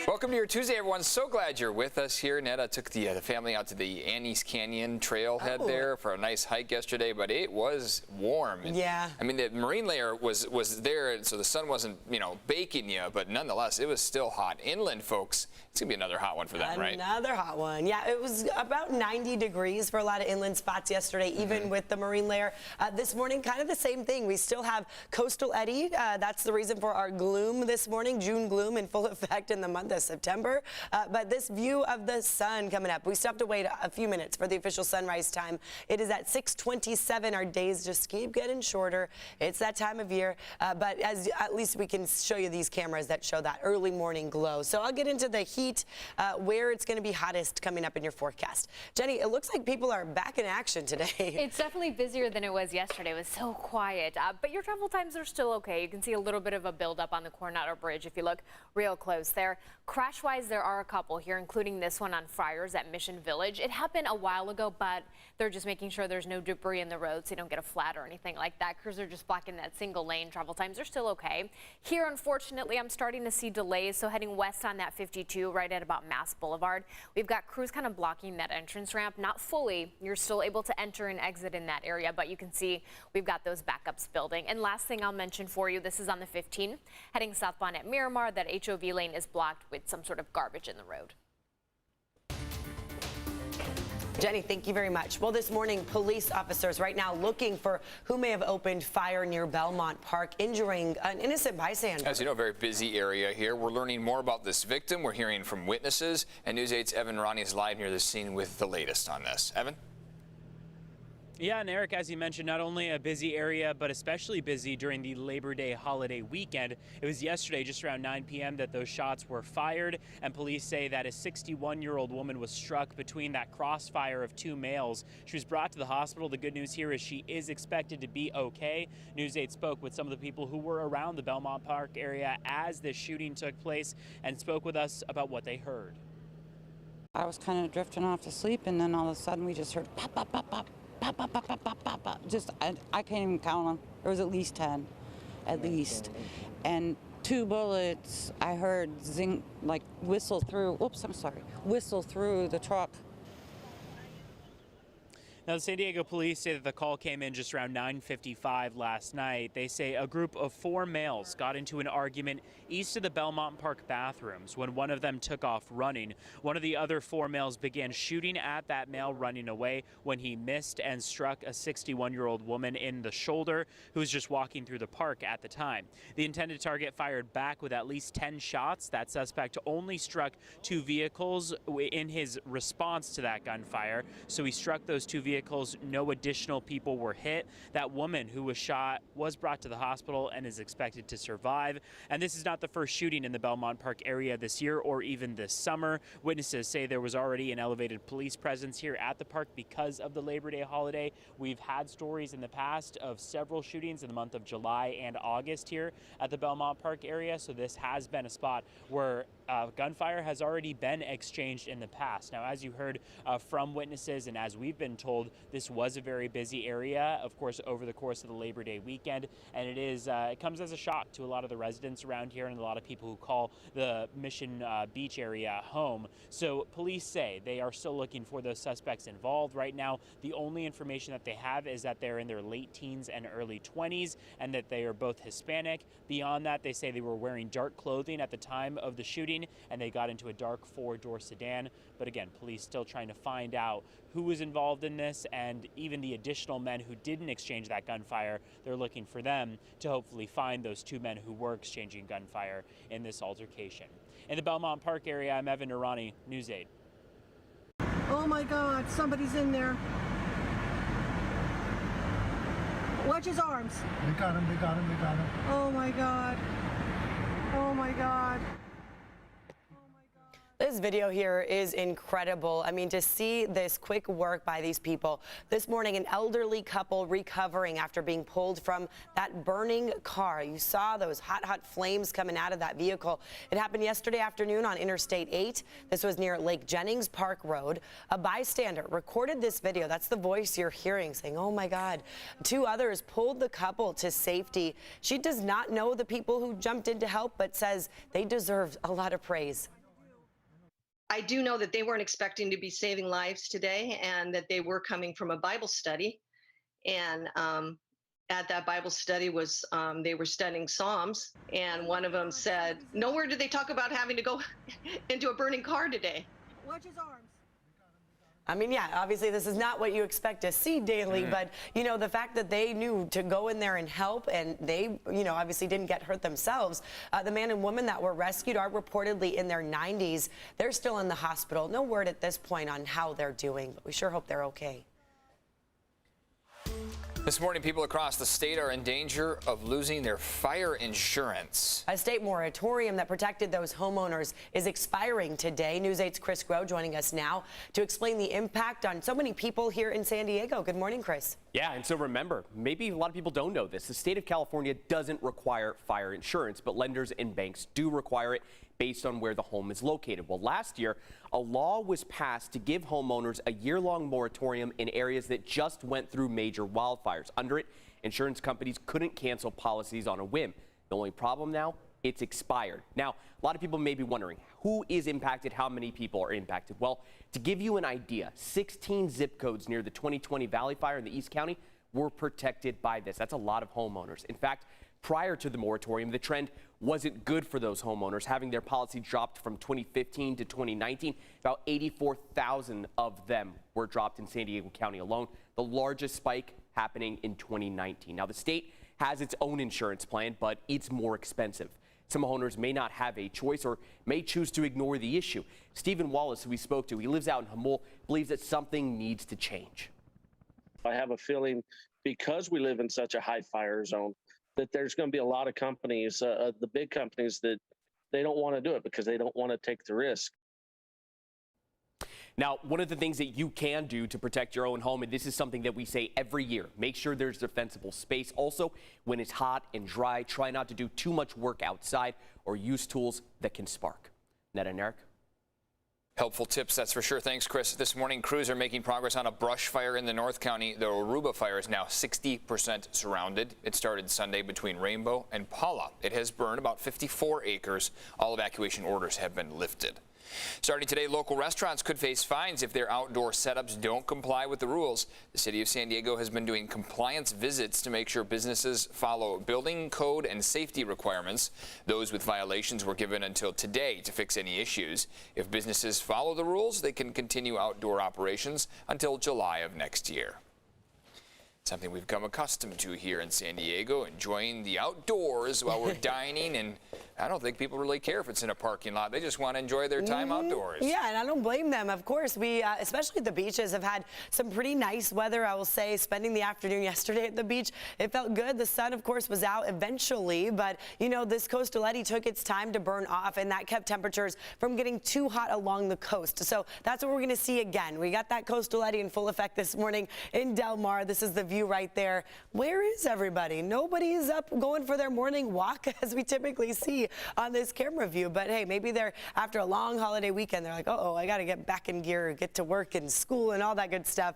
Welcome to your Tuesday, everyone. So glad you're with us here. Netta took the family out to the Annie's Canyon trailhead there for a nice hike yesterday, but it was warm. Yeah. I mean, the marine layer was there, so the sun wasn't, baking you, but nonetheless, it was still hot. Inland folks, it's going to be another hot one for them, right? Another hot one. Yeah, it was about 90 degrees for a lot of inland spots yesterday, even with the marine layer. This morning, kind of the same thing. We still have coastal eddy. That's the reason for our gloom this morning, June gloom in full effect in the month of September. But this view of the sun coming up, we still have to wait a few minutes for the official sunrise time. It is at 6:27. Our days just keep getting shorter. It's that time of year. But at least we can show you these cameras that show that early morning glow. So I'll get into the heat, where it's going to be hottest coming up in your forecast. Jenny, it looks like people are back in action today. It's definitely busier than it was yesterday. It was so quiet, but your travel times are still okay. You can see a little bit of a buildup on the Coronado Bridge if you look real close there. Crash-wise, there are a couple here, including this one on Friars at Mission Village. It happened a while ago, but they're just making sure there's no debris in the road so you don't get a flat or anything like that. Crews are just blocking that single lane. Travel times are still okay. Here, unfortunately, I'm starting to see delays, so heading west on that 52 right at about Mass Boulevard. We've got crews kind of blocking that entrance ramp, not fully. You're still able to enter and exit in that area, but you can see we've got those backups building. And last thing I'll mention for you, this is on the 15, heading southbound at Miramar. That HOV lane is blocked with some sort of garbage in the road. Jenny, thank you very much. Well, this morning, police officers right now looking for who may have opened fire near Belmont Park, injuring an innocent bystander. As you know, a very busy area here. We're learning more about this victim. We're hearing from witnesses. And News 8's Evan Ronnie is live near the scene with the latest on this. Evan? Yeah, and Eric, as you mentioned, not only a busy area, but especially busy during the Labor Day holiday weekend. It was yesterday, just around 9 p.m., that those shots were fired, and police say that a 61-year-old woman was struck between that crossfire of two males. She was brought to the hospital. The good news here is she is expected to be okay. News 8 spoke with some of the people who were around the Belmont Park area as this shooting took place and spoke with us about what they heard. I was kind of drifting off to sleep, and then all of a sudden we just heard pop, pop, pop, pop. Pop, pop, pop, pop, pop, pop, pop. Just, I can't even count them. There was at least 10, at least. And 2 bullets, I heard zing, like whistle through, whistle through the truck. Now, the San Diego police say that the call came in just around 9:55 last night. They say a group of 4 males got into an argument east of the Belmont Park bathrooms. When one of them took off running, one of the other 4 males began shooting at that male running away when he missed and struck a 61-year-old woman in the shoulder who was just walking through the park at the time. The intended target fired back with at least 10 shots. That suspect only struck 2 vehicles in his response to that gunfire. So he struck those 2 vehicles. No additional people were hit. That woman who was shot was brought to the hospital and is expected to survive. And this is not the first shooting in the Belmont Park area this year or even this summer. Witnesses say there was already an elevated police presence here at the park because of the Labor Day holiday. We've had stories in the past of several shootings in the month of July and August here at the Belmont Park area. So this has been a spot where gunfire has already been exchanged in the past. Now, as you heard from witnesses and as we've been told, this was a very busy area, of course, over the course of the Labor Day weekend, and it comes as a shock to a lot of the residents around here and a lot of people who call the Mission Beach area home. So police say they are still looking for those suspects involved. Right now, the only information that they have is that they're in their late teens and early 20s and that they are both Hispanic. Beyond that, they say they were wearing dark clothing at the time of the shooting and they got into a dark 4-door sedan. But again, police still trying to find out who was involved in this, and even the additional men who didn't exchange that gunfire, they're looking for them to hopefully find those 2 men who were exchanging gunfire in this altercation. In the Belmont Park area, I'm Evan Narani, News 8. Oh my God, somebody's in there. Watch his arms. They got him, they got him, they got him. Oh my God. Oh my God. This video here is incredible. I mean, to see this quick work by these people. This morning, an elderly couple recovering after being pulled from that burning car. You saw those hot flames coming out of that vehicle. It happened yesterday afternoon on Interstate 8. This was near Lake Jennings Park Road. A bystander recorded this video. That's the voice you're hearing saying, oh my God. 2 others pulled the couple to safety. She does not know the people who jumped in to help, but says they deserve a lot of praise. I do know that they weren't expecting to be saving lives today, and that they were coming from a Bible study. And at that Bible study was they were studying Psalms, and one of them said, "Nowhere did they talk about having to go into a burning car today." Watch his arms. I mean, yeah, obviously this is not what you expect to see daily, but, you know, the fact that they knew to go in there and help, and they, you know, obviously didn't get hurt themselves. The man and woman that were rescued are reportedly in their 90s. They're still in the hospital. No word at this point on how they're doing, but we sure hope they're okay. This morning, people across the state are in danger of losing their fire insurance. A state moratorium that protected those homeowners is expiring today. News 8's Chris Groh joining us now to explain the impact on so many people here in San Diego. Good morning, Chris. Yeah, and so remember, maybe a lot of people don't know this. The state of California doesn't require fire insurance, but lenders and banks do require it based on where the home is located. Well, last year, a law was passed to give homeowners a year-long moratorium in areas that just went through major wildfires. Under it, insurance companies couldn't cancel policies on a whim. The only problem now, it's expired. Now, a lot of people may be wondering, who is impacted? How many people are impacted? Well, to give you an idea, 16 zip codes near the 2020 Valley Fire in the East County were protected by this. That's a lot of homeowners. In fact, prior to the moratorium, the trend wasn't good for those homeowners, having their policy dropped from 2015 to 2019. About 84,000 of them were dropped in San Diego County alone, the largest spike happening in 2019. Now, the state has its own insurance plan, but it's more expensive. Some homeowners may not have a choice or may choose to ignore the issue. Stephen Wallace, who we spoke to, he lives out in Hamul, believes that something needs to change. I have a feeling, because we live in such a high fire zone, that there's going to be a lot of companies, the big companies, that they don't want to do it because they don't want to take the risk. Now, one of the things that you can do to protect your own home, and this is something that we say every year, make sure there's defensible space. Also, when it's hot and dry, try not to do too much work outside or use tools that can spark. Netta and Eric? Helpful tips, that's for sure. Thanks, Chris. This morning, crews are making progress on a brush fire in the North County. The Aruba fire is now 60% surrounded. It started Sunday between Rainbow and Paula. It has burned about 54 acres. All evacuation orders have been lifted. Starting today, local restaurants could face fines if their outdoor setups don't comply with the rules. The city of San Diego has been doing compliance visits to make sure businesses follow building code and safety requirements. Those with violations were given until today to fix any issues. If businesses follow the rules, they can continue outdoor operations until July of next year. Something we've become accustomed to here in San Diego, enjoying the outdoors while we're dining, and I don't think people really care if it's in a parking lot. They just want to enjoy their time outdoors. Yeah, and I don't blame them. Of course, we, especially the beaches, have had some pretty nice weather, I will say. Spending the afternoon yesterday at the beach, it felt good. The sun, of course, was out eventually, but, you know, this coastal eddy took its time to burn off, and that kept temperatures from getting too hot along the coast. So that's what we're going to see again. We got that coastal eddy in full effect this morning in Del Mar. This is the view right there. Where is everybody? Nobody's up going for their morning walk as we typically see on this camera view, but hey, maybe they're after a long holiday weekend, they're like, oh, I got to get back in gear, get to work and school and all that good stuff.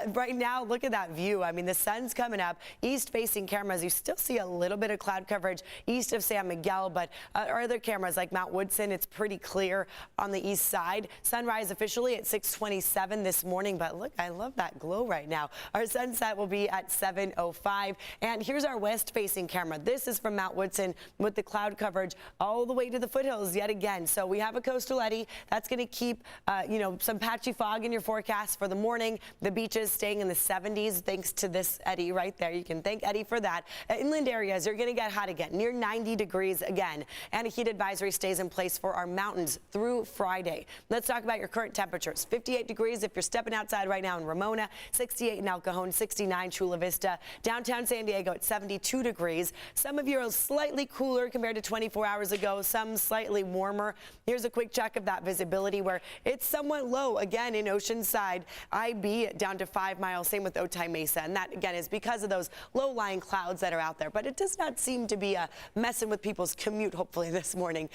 Right now, look at that view. I mean, the sun's coming up. East-facing cameras, you still see a little bit of cloud coverage east of San Miguel, but our other cameras like Mount Woodson, it's pretty clear on the east side. Sunrise officially at 6:27 this morning, but look, I love that glow right now. Our sunset will be at 7:05, and here's our west-facing camera. This is from Mount Woodson with the cloud coverage all the way to the foothills yet again. So we have a coastal eddy that's going to keep, you know, some patchy fog in your forecast for the morning. The beaches staying in the 70s thanks to this eddy right there. You can thank Eddy for that. Inland areas are going to get hot again, near 90 degrees again, and a heat advisory stays in place for our mountains through Friday. Let's talk about your current temperatures. 58 degrees if you're stepping outside right now in Ramona, 68 in El Cajon, 69 Chula Vista. Downtown San Diego at 72 degrees. Some of you are slightly cooler compared to 24 hours ago, some slightly warmer. Here's a quick check of that visibility where it's somewhat low again in Oceanside, IB down to 5 miles, same with Otay Mesa, and that again is because of those low-lying clouds that are out there, but it does not seem to be messing with people's commute hopefully this morning.